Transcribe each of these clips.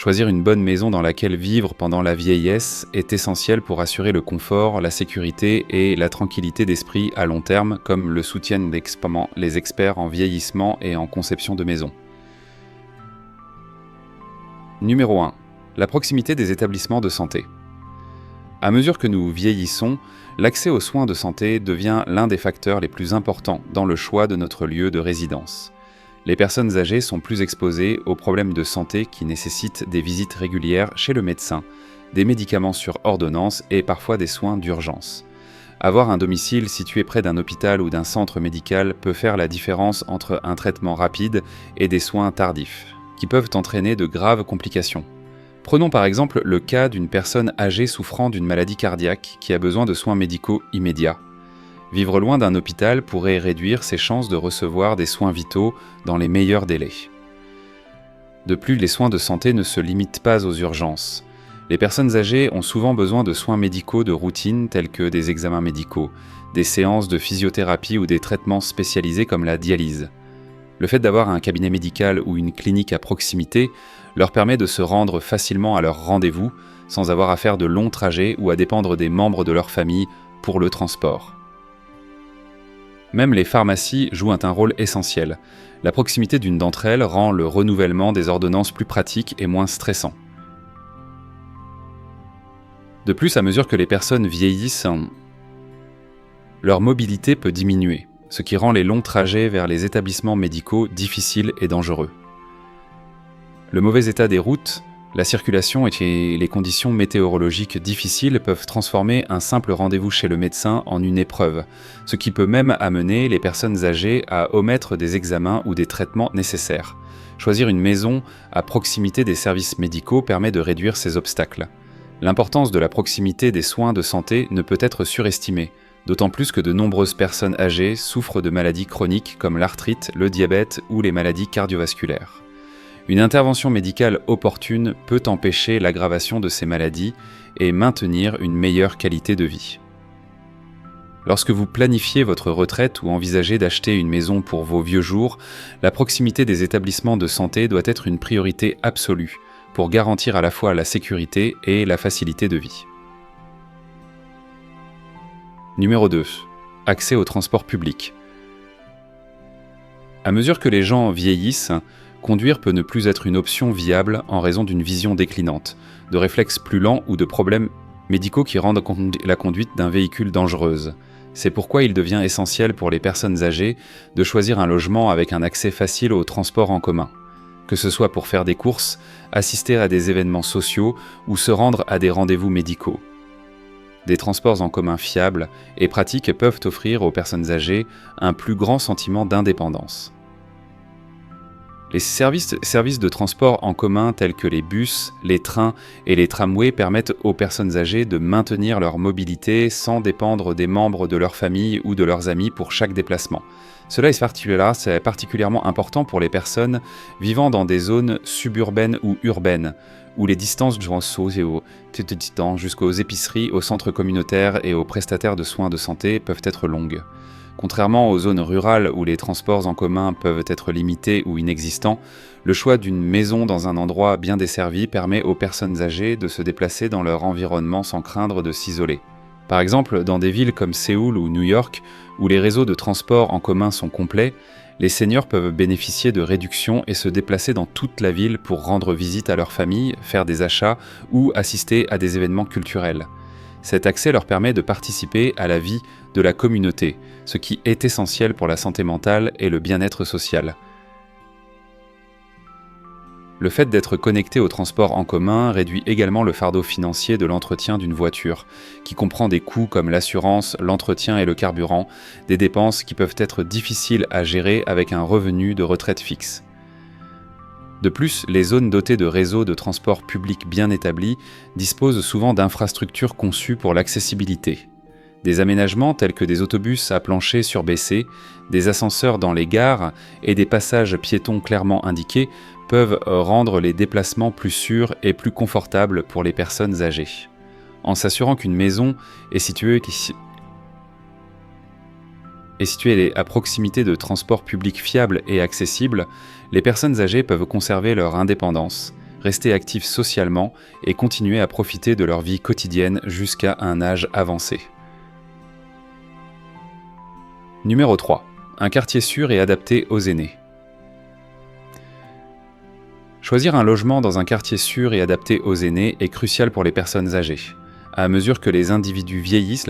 Choisir une bonne maison dans laquelle vivre pendant la vieillesse est essentiel pour assurer le confort, la sécurité et la tranquillité d'esprit à long terme, comme le soutiennent les experts en vieillissement et en conception de maison. Numéro 1. La proximité des établissements de santé. À mesure que nous vieillissons, l'accès aux soins de santé devient l'un des facteurs les plus importants dans le choix de notre lieu de résidence. Les personnes âgées sont plus exposées aux problèmes de santé qui nécessitent des visites régulières chez le médecin, des médicaments sur ordonnance et parfois des soins d'urgence. Avoir un domicile situé près d'un hôpital ou d'un centre médical peut faire la différence entre un traitement rapide et des soins tardifs, qui peuvent entraîner de graves complications. Prenons par exemple le cas d'une personne âgée souffrant d'une maladie cardiaque qui a besoin de soins médicaux immédiats. Vivre loin d'un hôpital pourrait réduire ses chances de recevoir des soins vitaux dans les meilleurs délais. De plus, les soins de santé ne se limitent pas aux urgences. Les personnes âgées ont souvent besoin de soins médicaux de routine tels que des examens médicaux, des séances de physiothérapie ou des traitements spécialisés comme la dialyse. Le fait d'avoir un cabinet médical ou une clinique à proximité leur permet de se rendre facilement à leur rendez-vous sans avoir à faire de longs trajets ou à dépendre des membres de leur famille pour le transport. Même les pharmacies jouent un rôle essentiel. La proximité d'une d'entre elles rend le renouvellement des ordonnances plus pratique et moins stressant. De plus, à mesure que les personnes vieillissent, leur mobilité peut diminuer, ce qui rend les longs trajets vers les établissements médicaux difficiles et dangereux. Le mauvais état des routes, la circulation et les conditions météorologiques difficiles peuvent transformer un simple rendez-vous chez le médecin en une épreuve, ce qui peut même amener les personnes âgées à omettre des examens ou des traitements nécessaires. Choisir une maison à proximité des services médicaux permet de réduire ces obstacles. L'importance de la proximité des soins de santé ne peut être surestimée, d'autant plus que de nombreuses personnes âgées souffrent de maladies chroniques comme l'arthrite, le diabète ou les maladies cardiovasculaires. Une intervention médicale opportune peut empêcher l'aggravation de ces maladies et maintenir une meilleure qualité de vie. Lorsque vous planifiez votre retraite ou envisagez d'acheter une maison pour vos vieux jours, la proximité des établissements de santé doit être une priorité absolue pour garantir à la fois la sécurité et la facilité de vie. Numéro 2. Accès au transport public. À mesure que les gens vieillissent, conduire peut ne plus être une option viable en raison d'une vision déclinante, de réflexes plus lents ou de problèmes médicaux qui rendent la conduite d'un véhicule dangereuse. C'est pourquoi il devient essentiel pour les personnes âgées de choisir un logement avec un accès facile au transport en commun, que ce soit pour faire des courses, assister à des événements sociaux ou se rendre à des rendez-vous médicaux. Des transports en commun fiables et pratiques peuvent offrir aux personnes âgées un plus grand sentiment d'indépendance. Les services de transport en commun tels que les bus, les trains et les tramways permettent aux personnes âgées de maintenir leur mobilité sans dépendre des membres de leur famille ou de leurs amis pour chaque déplacement. Cela est particulièrement important pour les personnes vivant dans des zones suburbaines ou urbaines, où les distances jusqu'aux épiceries, aux centres communautaires et aux prestataires de soins de santé peuvent être longues. Contrairement aux zones rurales où les transports en commun peuvent être limités ou inexistants, le choix d'une maison dans un endroit bien desservi permet aux personnes âgées de se déplacer dans leur environnement sans craindre de s'isoler. Par exemple, dans des villes comme Séoul ou New York, où les réseaux de transport en commun sont complets, les seniors peuvent bénéficier de réductions et se déplacer dans toute la ville pour rendre visite à leur famille, faire des achats ou assister à des événements culturels. Cet accès leur permet de participer à la vie de la communauté, ce qui est essentiel pour la santé mentale et le bien-être social. Le fait d'être connecté au transport en commun réduit également le fardeau financier de l'entretien d'une voiture, qui comprend des coûts comme l'assurance, l'entretien et le carburant, des dépenses qui peuvent être difficiles à gérer avec un revenu de retraite fixe. De plus, les zones dotées de réseaux de transport public bien établis disposent souvent d'infrastructures conçues pour l'accessibilité. Des aménagements tels que des autobus à plancher surbaissé, des ascenseurs dans les gares et des passages piétons clairement indiqués peuvent rendre les déplacements plus sûrs et plus confortables pour les personnes âgées. En s'assurant qu'une maison est située à proximité de transports publics fiables et accessibles, les personnes âgées peuvent conserver leur indépendance, rester actifs socialement et continuer à profiter de leur vie quotidienne jusqu'à un âge avancé. Numéro 3. Un quartier sûr et adapté aux aînés. Choisir un logement dans un quartier sûr et adapté aux aînés est crucial pour les personnes âgées. À mesure que les individus vieillissent,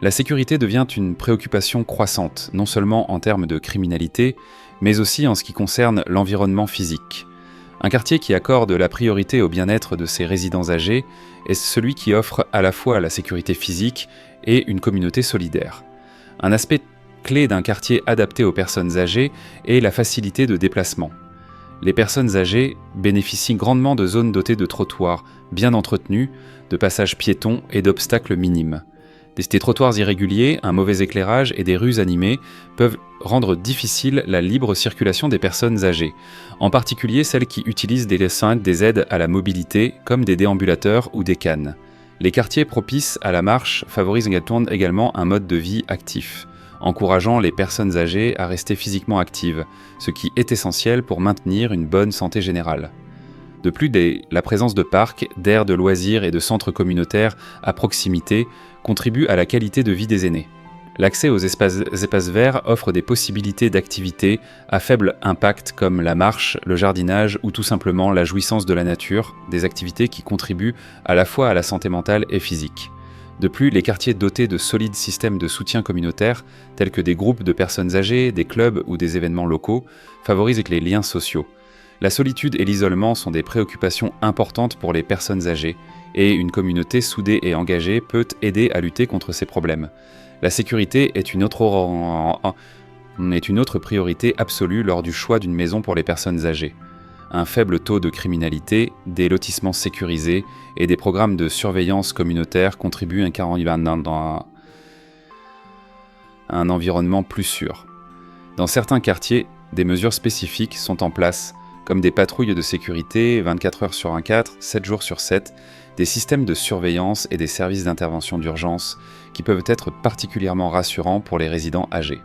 la sécurité devient une préoccupation croissante, non seulement en termes de criminalité, mais aussi en ce qui concerne l'environnement physique. Un quartier qui accorde la priorité au bien-être de ses résidents âgés est celui qui offre à la fois la sécurité physique et une communauté solidaire. Un aspect clé d'un quartier adapté aux personnes âgées est la facilité de déplacement. Les personnes âgées bénéficient grandement de zones dotées de trottoirs bien entretenus, de passages piétons et d'obstacles minimes. Des trottoirs irréguliers, un mauvais éclairage et des rues animées peuvent rendre difficile la libre circulation des personnes âgées, en particulier celles qui utilisent des aides à la mobilité comme des déambulateurs ou des cannes. Les quartiers propices à la marche favorisent également un mode de vie actif, encourageant les personnes âgées à rester physiquement actives, ce qui est essentiel pour maintenir une bonne santé générale. De plus, la présence de parcs, d'aires de loisirs et de centres communautaires à proximité contribue à la qualité de vie des aînés. L'accès aux espaces verts offre des possibilités d'activités à faible impact comme la marche, le jardinage ou tout simplement la jouissance de la nature, des activités qui contribuent à la fois à la santé mentale et physique. De plus, les quartiers dotés de solides systèmes de soutien communautaire, tels que des groupes de personnes âgées, des clubs ou des événements locaux, favorisent les liens sociaux. La solitude et l'isolement sont des préoccupations importantes pour les personnes âgées, et une communauté soudée et engagée peut aider à lutter contre ces problèmes. La sécurité est une autre priorité absolue lors du choix d'une maison pour les personnes âgées. Un faible taux de criminalité, des lotissements sécurisés et des programmes de surveillance communautaire contribuent à un environnement plus sûr. Dans certains quartiers, des mesures spécifiques sont en place, comme des patrouilles de sécurité 24 heures sur 24, 7 jours sur 7, des systèmes de surveillance et des services d'intervention d'urgence qui peuvent être particulièrement rassurants pour les résidents âgés.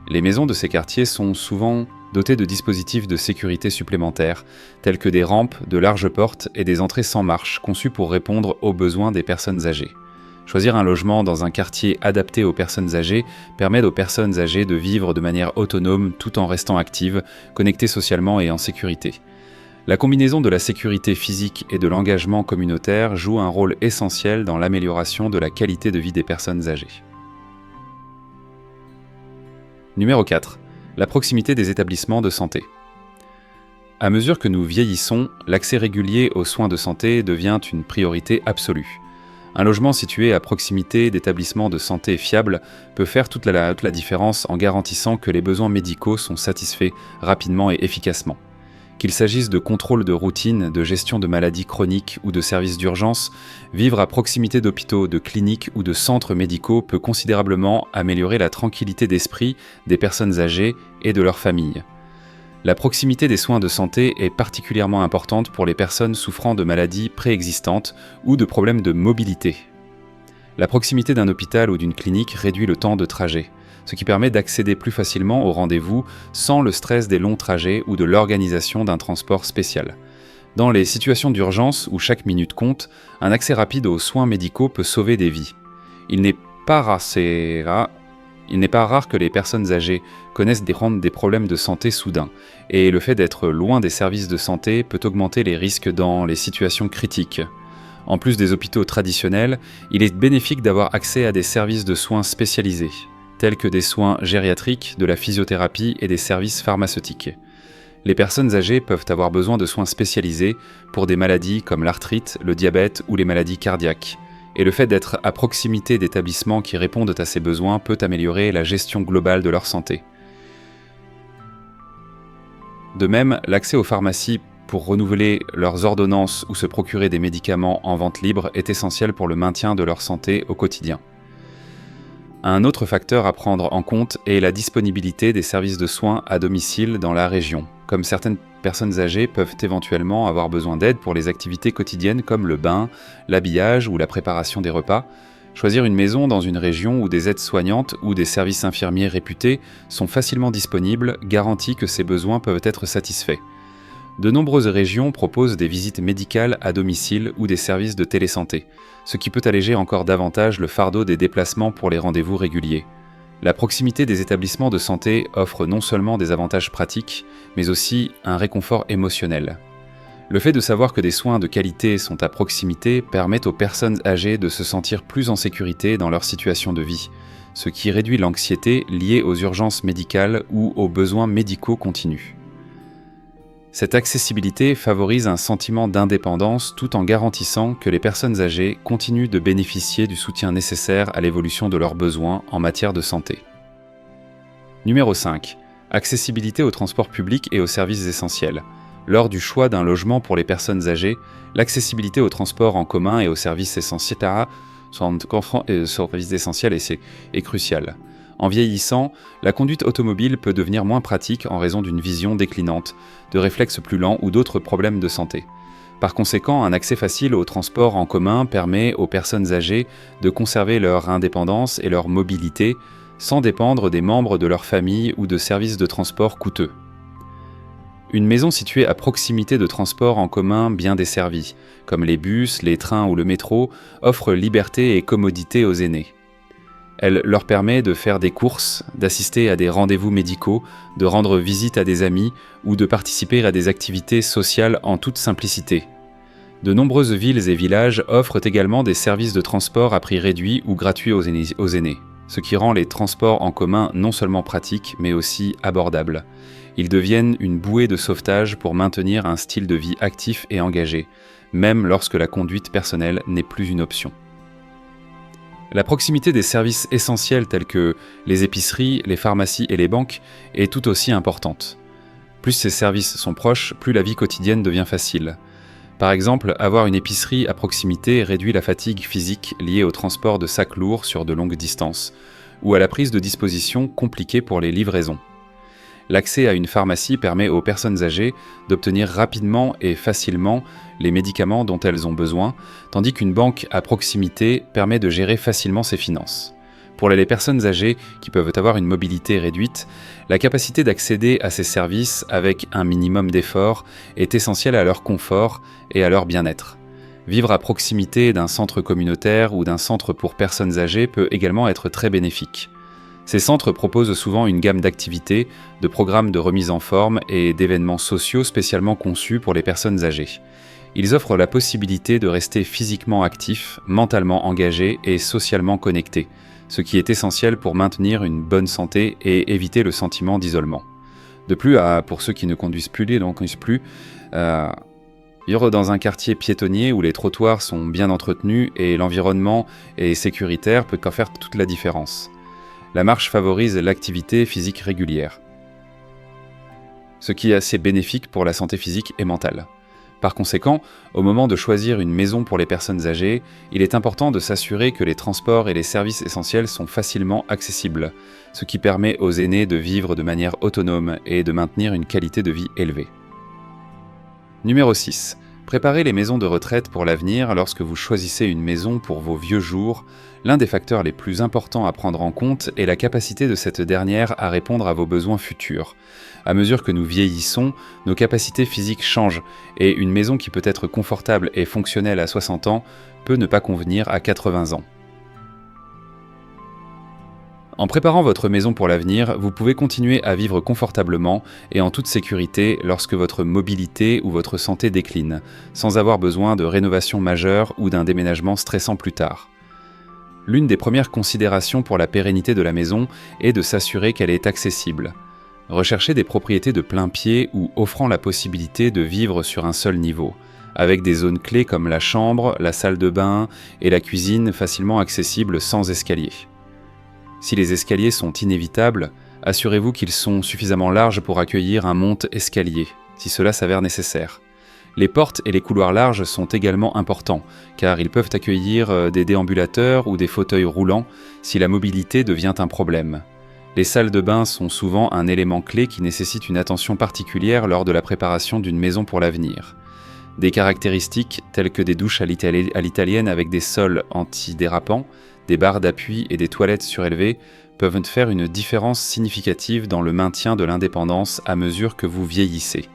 Les maisons de ces quartiers sont souvent dotées de dispositifs de sécurité supplémentaires, tels que des rampes, de larges portes et des entrées sans marche conçues pour répondre aux besoins des personnes âgées. Choisir un logement dans un quartier adapté aux personnes âgées permet aux personnes âgées de vivre de manière autonome tout en restant actives, connectées socialement et en sécurité. La combinaison de la sécurité physique et de l'engagement communautaire joue un rôle essentiel dans l'amélioration de la qualité de vie des personnes âgées. Numéro 4. La proximité des établissements de santé. À mesure que nous vieillissons, l'accès régulier aux soins de santé devient une priorité absolue. Un logement situé à proximité d'établissements de santé fiables peut faire toute la différence en garantissant que les besoins médicaux sont satisfaits rapidement et efficacement. Qu'il s'agisse de contrôle de routine, de gestion de maladies chroniques ou de services d'urgence, vivre à proximité d'hôpitaux, de cliniques ou de centres médicaux peut considérablement améliorer la tranquillité d'esprit des personnes âgées et de leurs familles. La proximité des soins de santé est particulièrement importante pour les personnes souffrant de maladies préexistantes ou de problèmes de mobilité. La proximité d'un hôpital ou d'une clinique réduit le temps de trajet, ce qui permet d'accéder plus facilement au rendez-vous sans le stress des longs trajets ou de l'organisation d'un transport spécial. Dans les situations d'urgence où chaque minute compte, un accès rapide aux soins médicaux peut sauver des vies. Il n'est pas rare que les personnes âgées connaissent des problèmes de santé soudains, et le fait d'être loin des services de santé peut augmenter les risques dans les situations critiques. En plus des hôpitaux traditionnels, il est bénéfique d'avoir accès à des services de soins spécialisés, tels que des soins gériatriques, de la physiothérapie et des services pharmaceutiques. Les personnes âgées peuvent avoir besoin de soins spécialisés pour des maladies comme l'arthrite, le diabète ou les maladies cardiaques. Et le fait d'être à proximité d'établissements qui répondent à ces besoins peut améliorer la gestion globale de leur santé. De même, l'accès aux pharmacies pour renouveler leurs ordonnances ou se procurer des médicaments en vente libre est essentiel pour le maintien de leur santé au quotidien. Un autre facteur à prendre en compte est la disponibilité des services de soins à domicile dans la région. Comme certaines personnes âgées peuvent éventuellement avoir besoin d'aide pour les activités quotidiennes comme le bain, l'habillage ou la préparation des repas, choisir une maison dans une région où des aides soignantes ou des services infirmiers réputés sont facilement disponibles garantit que ces besoins peuvent être satisfaits. De nombreuses régions proposent des visites médicales à domicile ou des services de télésanté, ce qui peut alléger encore davantage le fardeau des déplacements pour les rendez-vous réguliers. La proximité des établissements de santé offre non seulement des avantages pratiques, mais aussi un réconfort émotionnel. Le fait de savoir que des soins de qualité sont à proximité permet aux personnes âgées de se sentir plus en sécurité dans leur situation de vie, ce qui réduit l'anxiété liée aux urgences médicales ou aux besoins médicaux continus. Cette accessibilité favorise un sentiment d'indépendance tout en garantissant que les personnes âgées continuent de bénéficier du soutien nécessaire à l'évolution de leurs besoins en matière de santé. Numéro 5. Accessibilité aux transports publics et aux services essentiels. Lors du choix d'un logement pour les personnes âgées, l'accessibilité aux transports en commun et aux services essentiels est cruciale. En vieillissant, la conduite automobile peut devenir moins pratique en raison d'une vision déclinante, de réflexes plus lents ou d'autres problèmes de santé. Par conséquent, un accès facile aux transports en commun permet aux personnes âgées de conserver leur indépendance et leur mobilité sans dépendre des membres de leur famille ou de services de transport coûteux. Une maison située à proximité de transports en commun bien desservis, comme les bus, les trains ou le métro, offre liberté et commodité aux aînés. Elle leur permet de faire des courses, d'assister à des rendez-vous médicaux, de rendre visite à des amis ou de participer à des activités sociales en toute simplicité. De nombreuses villes et villages offrent également des services de transport à prix réduit ou gratuits aux aînés, ce qui rend les transports en commun non seulement pratiques mais aussi abordables. Ils deviennent une bouée de sauvetage pour maintenir un style de vie actif et engagé, même lorsque la conduite personnelle n'est plus une option. La proximité des services essentiels tels que les épiceries, les pharmacies et les banques est tout aussi importante. Plus ces services sont proches, plus la vie quotidienne devient facile. Par exemple, avoir une épicerie à proximité réduit la fatigue physique liée au transport de sacs lourds sur de longues distances, ou à la prise de dispositions compliquées pour les livraisons. L'accès à une pharmacie permet aux personnes âgées d'obtenir rapidement et facilement les médicaments dont elles ont besoin, tandis qu'une banque à proximité permet de gérer facilement ses finances. Pour les personnes âgées qui peuvent avoir une mobilité réduite, la capacité d'accéder à ces services avec un minimum d'effort est essentielle à leur confort et à leur bien-être. Vivre à proximité d'un centre communautaire ou d'un centre pour personnes âgées peut également être très bénéfique. Ces centres proposent souvent une gamme d'activités, de programmes de remise en forme et d'événements sociaux spécialement conçus pour les personnes âgées. Ils offrent la possibilité de rester physiquement actifs, mentalement engagés et socialement connectés, ce qui est essentiel pour maintenir une bonne santé et éviter le sentiment d'isolement. De plus, pour ceux qui ne conduisent plus, vivre dans un quartier piétonnier où les trottoirs sont bien entretenus et l'environnement est sécuritaire peut en faire toute la différence. La marche favorise l'activité physique régulière, ce qui est assez bénéfique pour la santé physique et mentale. Par conséquent, au moment de choisir une maison pour les personnes âgées, il est important de s'assurer que les transports et les services essentiels sont facilement accessibles, ce qui permet aux aînés de vivre de manière autonome et de maintenir une qualité de vie élevée. Numéro 6. Préparez les maisons de retraite pour l'avenir. Lorsque vous choisissez une maison pour vos vieux jours, l'un des facteurs les plus importants à prendre en compte est la capacité de cette dernière à répondre à vos besoins futurs. À mesure que nous vieillissons, nos capacités physiques changent et une maison qui peut être confortable et fonctionnelle à 60 ans peut ne pas convenir à 80 ans. En préparant votre maison pour l'avenir, vous pouvez continuer à vivre confortablement et en toute sécurité lorsque votre mobilité ou votre santé décline, sans avoir besoin de rénovation majeure ou d'un déménagement stressant plus tard. L'une des premières considérations pour la pérennité de la maison est de s'assurer qu'elle est accessible. Recherchez des propriétés de plein pied ou offrant la possibilité de vivre sur un seul niveau, avec des zones clés comme la chambre, la salle de bain et la cuisine facilement accessibles sans escalier. Si les escaliers sont inévitables, assurez-vous qu'ils sont suffisamment larges pour accueillir un monte-escalier, si cela s'avère nécessaire. Les portes et les couloirs larges sont également importants, car ils peuvent accueillir des déambulateurs ou des fauteuils roulants si la mobilité devient un problème. Les salles de bain sont souvent un élément clé qui nécessite une attention particulière lors de la préparation d'une maison pour l'avenir. Des caractéristiques telles que des douches à l'italienne avec des sols antidérapants, des barres d'appui et des toilettes surélevées peuvent faire une différence significative dans le maintien de l'indépendance à mesure que vous vieillissez.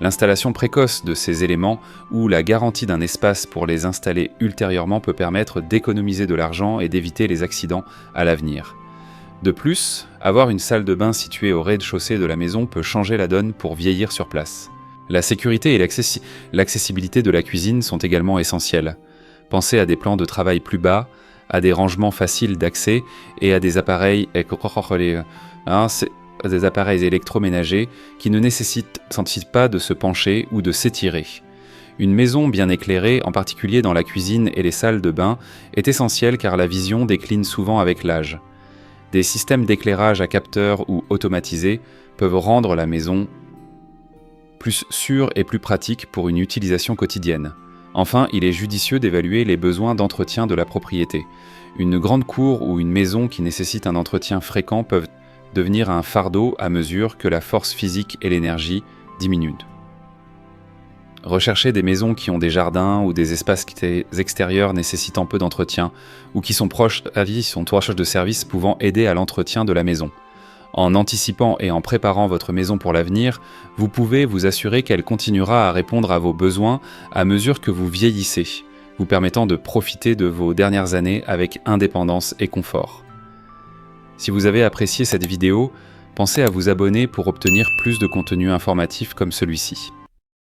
L'installation précoce de ces éléments ou la garantie d'un espace pour les installer ultérieurement peut permettre d'économiser de l'argent et d'éviter les accidents à l'avenir. De plus, avoir une salle de bain située au rez-de-chaussée de la maison peut changer la donne pour vieillir sur place. La sécurité et l'accessibilité de la cuisine sont également essentielles. Pensez à des plans de travail plus bas, à des rangements faciles d'accès et à des appareils électroménagers qui ne nécessitent pas de se pencher ou de s'étirer. Une maison bien éclairée, en particulier dans la cuisine et les salles de bain, est essentielle car la vision décline souvent avec l'âge. Des systèmes d'éclairage à capteurs ou automatisés peuvent rendre la maison plus sûre et plus pratique pour une utilisation quotidienne. Enfin, il est judicieux d'évaluer les besoins d'entretien de la propriété. Une grande cour ou une maison qui nécessite un entretien fréquent peuvent devenir un fardeau à mesure que la force physique et l'énergie diminuent. Recherchez des maisons qui ont des jardins ou des espaces extérieurs nécessitant peu d'entretien ou qui sont proches de services pouvant aider à l'entretien de la maison. En anticipant et en préparant votre maison pour l'avenir, vous pouvez vous assurer qu'elle continuera à répondre à vos besoins à mesure que vous vieillissez, vous permettant de profiter de vos dernières années avec indépendance et confort. Si vous avez apprécié cette vidéo, pensez à vous abonner pour obtenir plus de contenu informatif comme celui-ci.